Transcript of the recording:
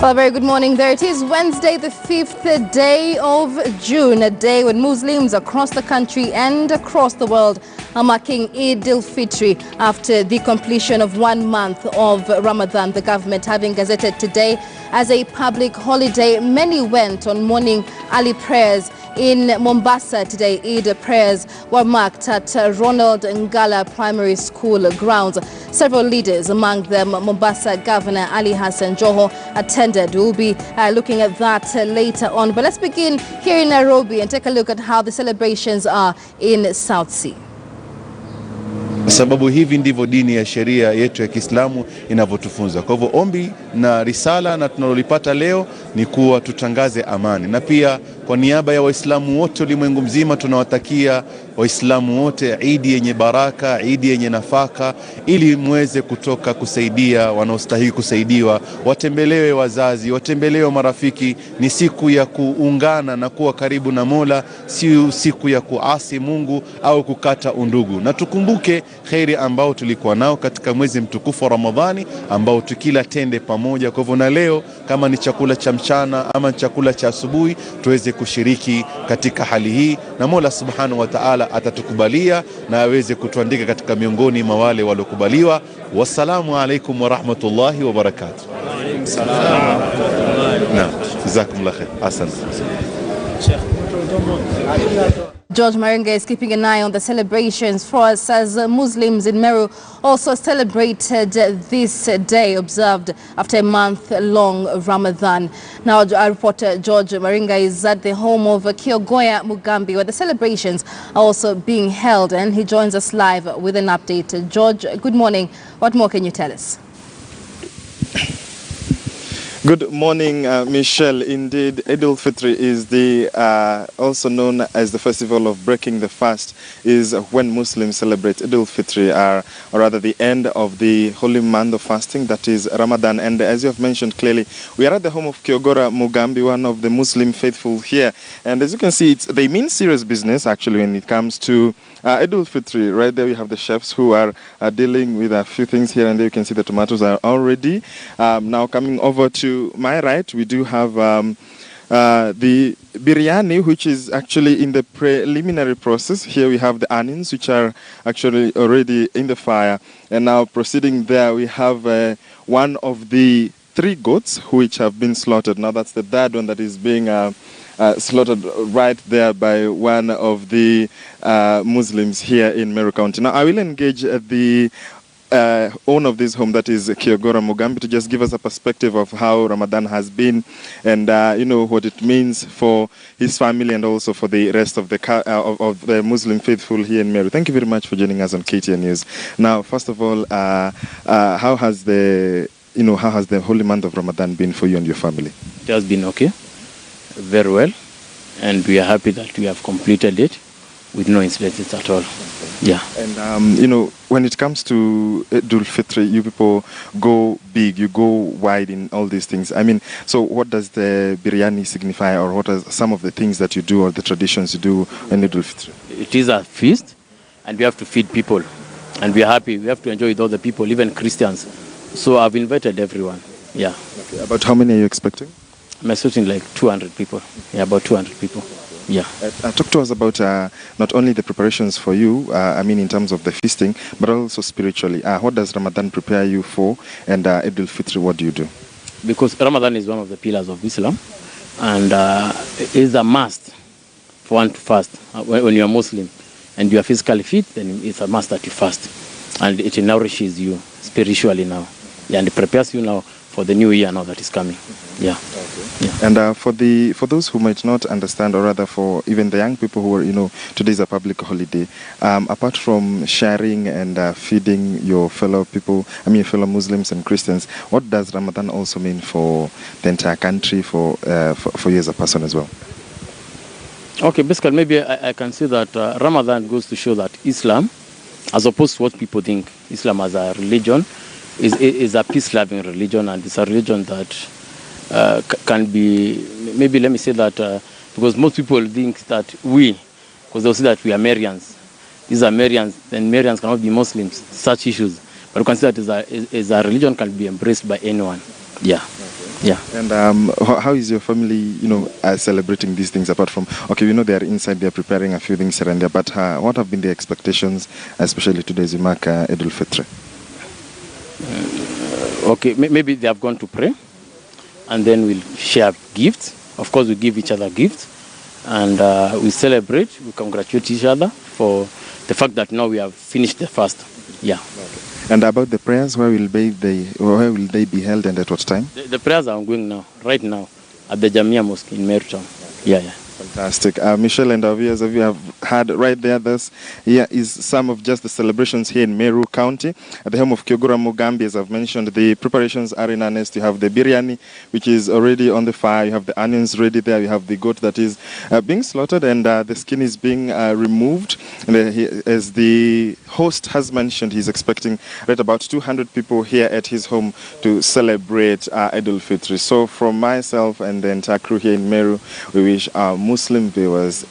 Well, very good morning. There it is, Wednesday, the 5th day of June, a day when Muslims across the country and across the world are marking Eid al-Fitr after the completion of 1 month of Ramadan. The government having gazetted today as a public holiday. Many went on morning early prayers in Mombasa today. Eid prayers were marked at Ronald Ngala Primary School grounds. Several leaders, among them Mombasa Governor Ali Hassan Joho, attended. We'll be looking at that later on. But let's begin here in Nairobi and take a look at how the celebrations are in South Sea. Sababu hivi ndivyo dini ya sheria yetu ya Kiislamu inavyotufunza. Kwa hivyo ombi na risala na tunalolipata leo ni kuwa tutangaze amani. Na pia kwa niaba ya Waislamu wote ulimwengu mzima tunawatakia Waislamu wote Idi yenye baraka, Idi yenye nafaka, ili muweze kutoka kusaidia wanaostahili kusaidiwa, watembelewe wazazi, watembelewe marafiki. Ni siku ya kuungana na kuwa karibu na Mola, si siku ya kuasi Mungu au kukata undugu. Na tukumbuke khairi ambao tulikuwa nao katika mwezi mtukufu wa Ramadhani, ambao tukila tende pamoja. Kwa hivyo na leo kama ni chakula cha mchana ama chakula cha asubuhi, tuweze kushiriki katika hali hii, na Mola Subhanahu wa Ta'ala atatukubalia na aweze kutuandika katika miongoni mwa wale waliokubaliwa. Wassalamu alaikum wa rahmatullahi wa barakatuh. Wa alaykum salam. Naam, jazakumullah khair. Asante. George Maringa is keeping an eye on the celebrations for us as Muslims in Meru also celebrated this day observed after a month-long Ramadan. Now, our reporter George Maringa is at the home of Kyogoya Mugambi, where the celebrations are also being held, and he joins us live with an update. George, good morning. What more can you tell us? Good morning, Michelle. Indeed, Eid al-Fitr is the also known as the festival of breaking the fast, is when Muslims celebrate Eid al-Fitr, or rather the end of the holy month of fasting, that is Ramadan. And as you have mentioned clearly, we are at the home of Kyogoya Mugambi, one of the Muslim faithful here. And as you can see, they mean serious business actually when it comes to Eid al-Fitr. Right there we have the chefs who are dealing with a few things here, and there you can see the tomatoes are already. Now coming over to my right, we do have the biryani, which is actually in the preliminary process. Here we have the onions, which are actually already in the fire. And now proceeding there, we have one of the 3 goats which have been slaughtered. Now that's the third one that is being slaughtered right there by one of the Muslims here in Meru County. Now I will engage the owner of this home, that is Kyogoya Mugambi, to just give us a perspective of how Ramadan has been, and you know what it means for his family and also for the rest of the Muslim faithful here in Meru. Thank you very much for joining us on KTN News. Now, first of all, how has the holy month of Ramadan been for you and your family? It has been okay, very well, and we are happy that we have completed it with no incidents at all. Yeah. And you know, when it comes to Eid al-Fitr, you people go big, you go wide in all these things. I mean, so what does the biryani signify, or what are some of the things that you do or the traditions you do in Eid al-Fitr? It is a feast, and we have to feed people, and we are happy. We have to enjoy with all the people, even Christians. So I've invited everyone. Yeah. Okay. About how many are you expecting? I'm expecting like 200 people. Yeah, about 200 people. Yeah. Talk to us about not only the preparations for you, I mean in terms of the feasting, but also spiritually. What does Ramadan prepare you for, and Eid al-Fitr, what do you do? Because Ramadan is one of the pillars of Islam, and it is a must for one to fast. When you are Muslim and you are physically fit, then it's a must that you fast, and it nourishes you spiritually now, and it prepares you now for the new year now that is coming. Yeah. Okay. Yeah. And for those who might not understand, or rather for even the young people who are, you know, today is a public holiday, apart from sharing and feeding your fellow people, I mean fellow Muslims and Christians, what does Ramadan also mean for the entire country, for you as a person as well? Okay, basically maybe I can say that Ramadan goes to show that Islam, as opposed to what people think, Islam as a religion, is a peace-loving religion, and it's a religion that can be, maybe let me say that, because most people think that because they'll say that we are Marians. These are Marians, and Marians cannot be Muslims, such issues. But you can see that is a religion can be embraced by anyone. Yeah. Yeah. And how is your family, celebrating these things apart from, okay, we know they are inside, they're preparing a few things here and there, but what have been the expectations, especially today as we mark Eid al-Fitr? Okay, maybe they have gone to pray, and then we'll share gifts. Of course, we give each other gifts, and we celebrate, we congratulate each other for the fact that now we have finished the fast. Yeah. Okay. And about the prayers, where will they be held and at what time? The prayers are ongoing now, right now, at the Jamia Mosque in Meru town. Yeah. Fantastic. Michelle and our viewers, as you have heard right there, this here is some of just the celebrations here in Meru County at the home of Kyogura Mugambi. As I've mentioned, the preparations are in earnest. You have the biryani, which is already on the fire. You have the onions ready there. You have the goat that is being slaughtered, and the skin is being removed. And as the host has mentioned, he's expecting right about 200 people here at his home to celebrate Eid al-Fitr. So from myself and the entire crew here in Meru, we wish our Muslim viewers